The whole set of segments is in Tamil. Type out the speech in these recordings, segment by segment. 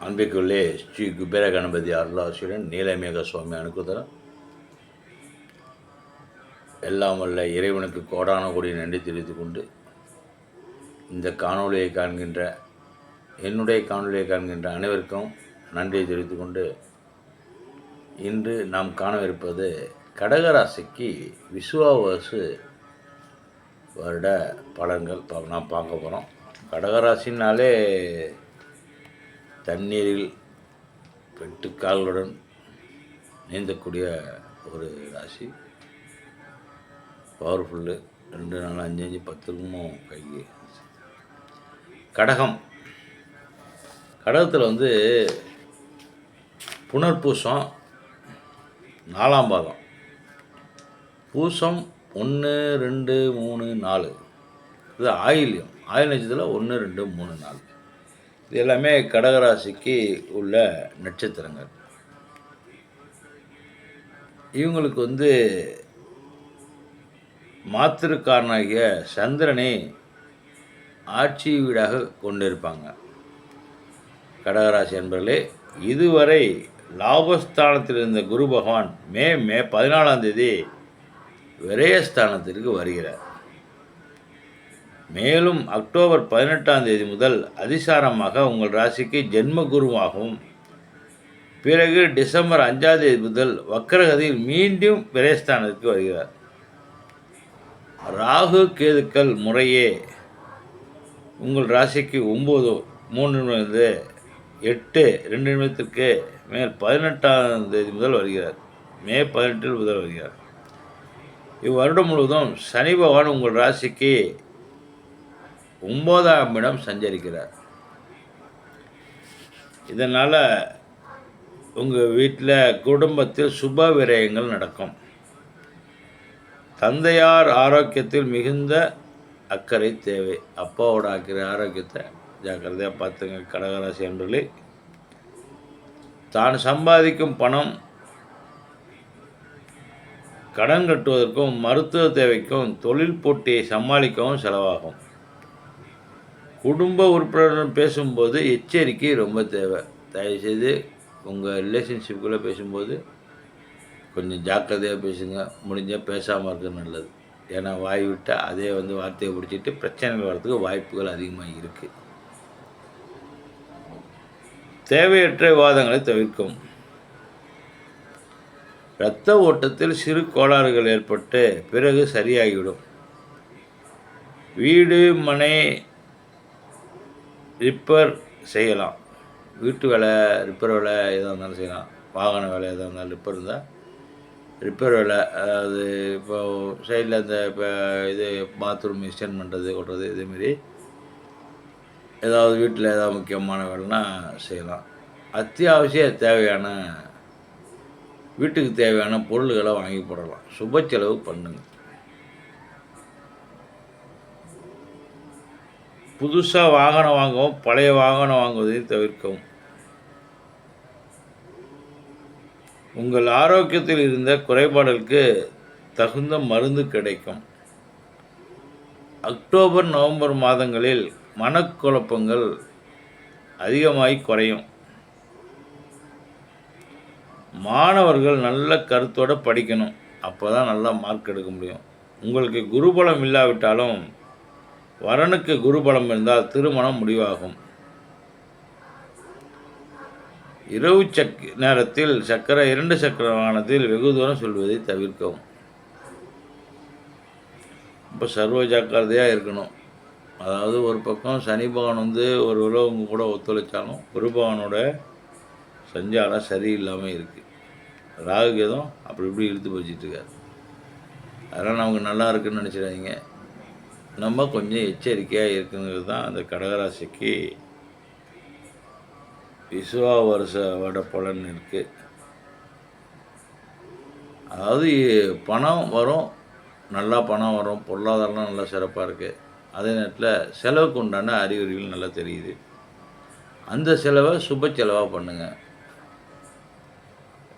அன்பிற்குள்ளே ஸ்ரீ குபேர கணபதி அருளாசியுடன் நீலமேக சுவாமி அனுக்குதரம் எல்லாம் வல்ல இறைவனுக்கு கோடான கோடி நன்றி தெரிவித்துக் கொண்டு இந்த காணொலியை காண்கின்ற என்னுடைய காணொலியை காண்கின்ற அனைவருக்கும் நன்றியை தெரிவித்துக் கொண்டு இன்று நாம் காணவிருப்பது கடகராசிக்கு விசுவாவசு வருட பலன்கள் நாம் பார்க்க போகிறோம். கடகராசினாலே தண்ணீரில் பெட்டுக்கால்களுடன் நீந்தக்கூடிய ஒரு ராசி. பவர்ஃபுல்லு 2 4 5 5 10 கைக்கு. கடகம், கடகத்தில் புனர்பூசம் 4ஆம் பாதம், பூசம் 1 2 3 4, இது ஆயில்யம் நட்சத்திரத்தில் 1 2 3 4. இது எல்லாமே கடகராசிக்கு உள்ள நட்சத்திரங்கள். இவங்களுக்கு மாத்திருக்காரனாகிய சந்திரனை ஆட்சி வீடாக கொண்டிருப்பாங்க. கடகராசி என்பவர்களே, இதுவரை லாபஸ்தானத்தில் இருந்த குரு பகவான் மே 14ஆம் தேதி விரயஸ்தானத்திற்கு வருகிறார். மேலும் அக்டோபர் 18ஆம் தேதி முதல் அதிசாரமாக உங்கள் ராசிக்கு ஜென்ம குருவாகவும், பிறகு டிசம்பர் 5ஆம் தேதி முதல் வக்கரகதியில் மீண்டும் விரயஸ்தானத்திற்கு வருகிறார். ராகு கேதுக்கள் முறையே உங்கள் ராசிக்கு 9 3 8 2 நிமிடத்திற்கு மேல் 18ஆம் தேதி முதல் வருகிறார். மே 18 முதல் வருகிறார். இவ்வருடம் முழுவதும் சனி பகவான் உங்கள் ராசிக்கு 9ஆம் இடம் சஞ்சரிக்கிறார். இதனால் உங்கள் வீட்டில் குடும்பத்தில் சுப விரயங்கள் நடக்கும். தந்தையார் ஆரோக்கியத்தில் மிகுந்த அக்கறை தேவை. அப்பாவோட ஆரோக்கியத்தை ஜாக்கிரதையாக பார்த்துங்க. கடகராசி அன்பர்களே, தான் சம்பாதிக்கும் பணம் கடன் கட்டுவதற்கும், மருத்துவ தேவைக்கும், தொழில் போட்டியை சமாளிக்கவும் செலவாகும். குடும்ப உறுப்பினருடன் பேசும்போது எச்சரிக்கை ரொம்ப தேவை. தயவுசெய்து உங்கள் ரிலேஷன்ஷிப்புக்குள்ளே பேசும்போது கொஞ்சம் ஜாக்கிரதையாக பேசுங்க. முடிஞ்சால் பேசாமல் இருக்கிறது நல்லது. ஏன்னா வாய் விட்டால் அதே வார்த்தையை பிடிச்சிட்டு பிரச்சனைகள் வர்றதுக்கு வாய்ப்புகள் அதிகமாக இருக்குது. தேவையற்ற விவாதங்களை தவிர்க்கும். இரத்த ஓட்டத்தில் சிறு கோளாறுகள் ஏற்பட்டு பிறகு சரியாகிவிடும். வீடு மனை ரிப்பேர் செய்யலாம். வீட்டு வேலை, ரிப்பேர் வேலை எதாக இருந்தாலும் செய்யலாம். வாகன வேலை எதாக இருந்தாலும் ரிப்பேர் இருந்தால் ரிப்பேர் வேலை, அதாவது இப்போ சைடில் இப்போ பாத்ரூம் எக்ஸ்டெண்ட் பண்ணுறது, கொட்டுறது, இதேமாரி ஏதாவது வீட்டில் ஏதாவது முக்கியமான வேலைனா செய்யலாம். அத்தியாவசிய தேவையான வீட்டுக்கு தேவையான பொருள்களை வாங்கி போடலாம். சுப செலவு பண்ணுங்கள். புதுசாக வாகனம் வாங்கவும் பழைய வாகனம் வாங்குவதையும் தவிர்க்கவும். உங்கள் ஆரோக்கியத்தில் இருந்த குறைபாடுகளுக்கு தகுந்த மருந்து கிடைக்கும். அக்டோபர் நவம்பர் மாதங்களில் மனக்குழப்பங்கள் அதிகமாகி குறையும். மாணவர்கள் நல்ல கருத்தோடு படிக்கணும். அப்போ தான் நல்லா மார்க் எடுக்க முடியும். உங்களுக்கு குருபலம் இல்லாவிட்டாலும் வரனுக்கு குருபலம் இருந்தால் திருமணம் முடிவாகும். இரவு நேரத்தில் 2 சக்கர வாகனத்தில் வெகு தூரம் செல்வதை தவிர்க்கவும். இப்போ சர்வ ஜாக்கிரதையாக இருக்கணும். அதாவது ஒரு பக்கம் சனி பகவான் ஒரு உலகம் கூட ஒத்துழைச்சாலும் குரு பகவானோட சஞ்சாரம் சரியில்லாமல் இருக்குது. ராகு கேதும் அப்படி இப்படி இழுத்து போச்சிட்ருக்காரு. அதெல்லாம் நமக்கு நல்லா இருக்குன்னு நினச்சிடாதீங்க. நம்ம கொஞ்சம் எச்சரிக்கையாக இருக்குங்கிறது தான் அந்த கடகராசிக்கு விசுவா வருஷ வட பலன் இருக்குது. அதாவது பணம் வரும், நல்லா பணம் வரும், பொருளாதாரம் நல்லா சிறப்பாக இருக்குது. அதே நேரத்தில் செலவுக்கு உண்டான அறிகுறிகள் நல்லா தெரியுது. அந்த செலவை சுப செலவாக பண்ணுங்கள்.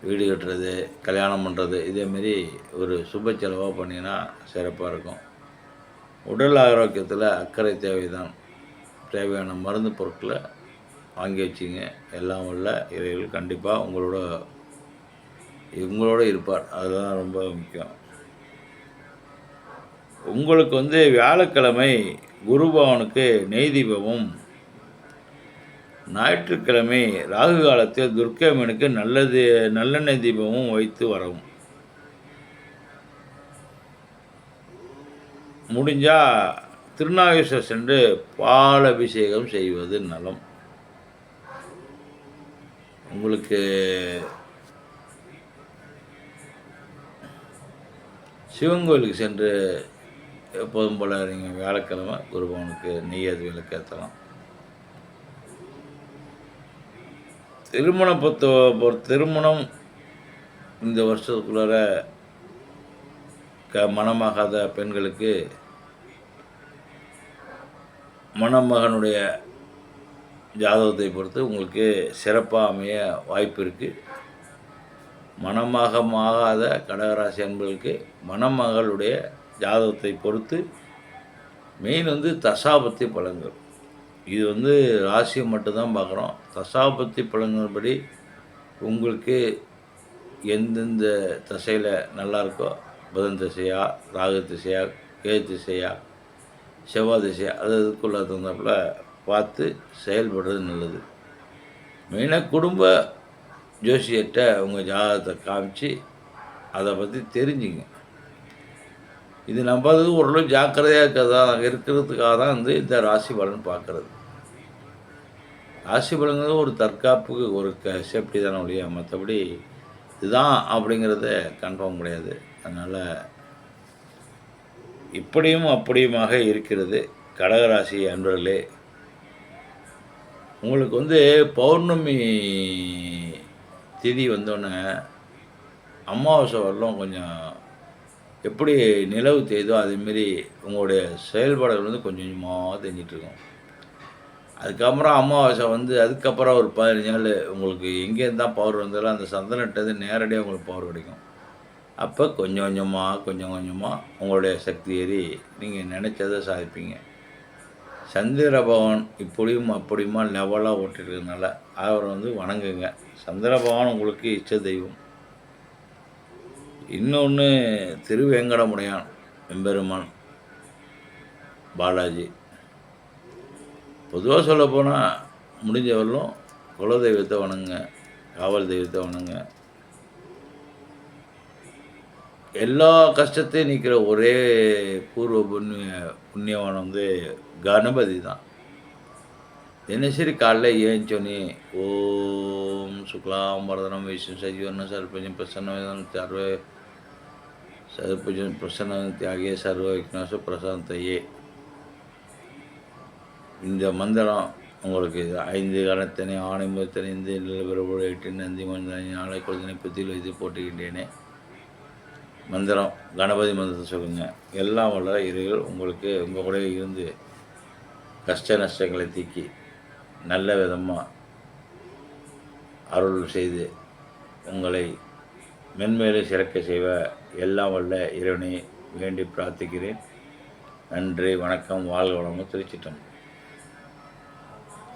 வீடு கட்டுறது, கல்யாணம் பண்ணுறது, இதேமாரி ஒரு சுப செலவாக பண்ணிங்கன்னா சிறப்பாக இருக்கும். உடல் ஆரோக்கியத்தில் அக்கறை தேவைதான். தேவையான மருந்து பொருட்களை வாங்கி வச்சிங்க. எல்லாம் வல்ல இறைவன் கண்டிப்பாக உங்களோட இருப்பார். அதுதான் ரொம்ப முக்கியம். உங்களுக்கு வந்து வியாழக்கிழமை குரு பகவானுக்கு நெய் தீபமும், ஞாயிற்றுக்கிழமை ராகு காலத்தில் துர்க்கை அம்மனுக்கு நல்லெண்ணெய் தீபமும் வைத்து வரவும். முடிஞ்சா திருநாகேஸ்வரர் சென்று பால் அபிஷேகம் செய்வது நலம். உங்களுக்கு சிவன் கோயிலுக்கு சென்று எப்போதும் போல் நீங்கள் வியாழக்கிழமை குரு பகவானுக்கு நெய்யாது விளக்கேற்றலாம். திருமணம் இந்த வருஷத்துக்குள்ளார மணமாகாத பெண்களுக்கு மணமகனுடைய ஜாதகத்தை பொறுத்து உங்களுக்கு சிறப்பாக அமைய வாய்ப்பு இருக்குது. மணமாகாத கடகராசி அன்பர்களுக்கு மணமகளுடைய ஜாதகத்தை பொறுத்து மெயின் வந்து தசாபத்தி பலன்கள். இது வந்து ராசியை மட்டும்தான் பார்க்குறோம். தசாபத்தி பலன்கள்படி உங்களுக்கு எந்தெந்த திசையில் நல்லாயிருக்கோ, புதன் திசையா, ராகு திசையா, கேது திசையா, செவ்வாய் திசையா, அதுக்குள்ள தகுந்தாப்புல பார்த்து செயல்படுறது நல்லது. மெயினாக குடும்ப ஜோசியர்கிட்ட உங்கள் ஜாதகத்தை காமிச்சு அதை பற்றி தெரிஞ்சுங்க. இது நம்பாதது ஓரளவு ஜாக்கிரதையாக இருக்கிறதுக்காக தான் வந்து இந்த ராசி பலன் பார்க்குறது. ராசி பலன்கிறது ஒரு தற்காப்புக்கு ஒரு சேஃப்டி தானே ஒழிய மற்றபடி இதுதான் அப்படிங்கிறத கன்ஃபார்ம் கிடையாது. அதனால் இப்படியும் அப்படியுமாக இருக்கிறது. கடகராசி அன்பர்களே, உங்களுக்கு வந்து பௌர்ணமி திதி வந்தோடனே அமாவாசை வரலும் கொஞ்சம் எப்படி நிலவு தேய்தோ அதேமாரி உங்களுடைய செயல்பாடுகள் வந்து கொஞ்சம் கொஞ்சமாக தெரிஞ்சிட்ருக்கும். அதுக்கப்புறம் அமாவாசை வந்து அதுக்கப்புறம் ஒரு 15 நாள் உங்களுக்கு எங்கேருந்து தான் பவர் வந்தாலும் அந்த சந்திரன்கிட்ட நேரடியாக உங்களுக்கு பவர் கிடைக்கும். அப்போ கொஞ்சம் கொஞ்சமாக உங்களுடைய சக்தி ஏறி நீங்கள் நினச்சதை சாதிப்பீங்க. சந்திர பகவான் இப்படியும் அப்படியுமா லெவலாக ஓட்டிருக்கிறதுனால அவரை வந்து வணங்குங்க. சந்திர பகவான் உங்களுக்கு இஷ்ட தெய்வம். இன்னொன்று திருவேங்கடமுடையான் எம்பெருமான் பாலாஜி. பொதுவாக சொல்லப்போனால் முடிஞ்சவரையிலும் குலதெய்வத்தை வணங்குங்க, காவல் தெய்வத்தை வணங்குங்க. எல்லா கஷ்டத்தையும் நிற்கிற ஒரே பூர்வ புண்ணியவான் வந்து கணபதி தான். தினசரி காலைல ஏஞ்சோனே ஓம் சுக்லாம் வரதனம் விஷ்ணு சஜீவன சர்பஜம் பிரசன்னம் சர்பஜம் பிரசன்ன தியாகிய சர்வ விக்னாச பிரசாந்தையே, இந்த மந்திரம் உங்களுக்கு 5 கணத்தனை ஆணை முதத்தனை இந்த நிலவரவோடு 8 நந்தி மந்திரனை நாளை குழந்தை புத்தியில் வைத்து போட்டுக்கின்றேனே. மந்திரம் கணபதி மந்திரத்தை சொல்லுங்கள். எல்லாம் வல்ல இறைவன் உங்களுக்கு உங்கள் கூட இருந்து கஷ்ட நஷ்டங்களை தீக்கி நல்ல விதமாக அருள் செய்து உங்களை மென்மேலும் சிறக்க செய்வ எல்லாம் வல்ல இறைவனை வேண்டி பிரார்த்திக்கிறேன். நன்றி, வணக்கம், வாழ்க வளமுடன். திருச்சிட்டம்பலம்.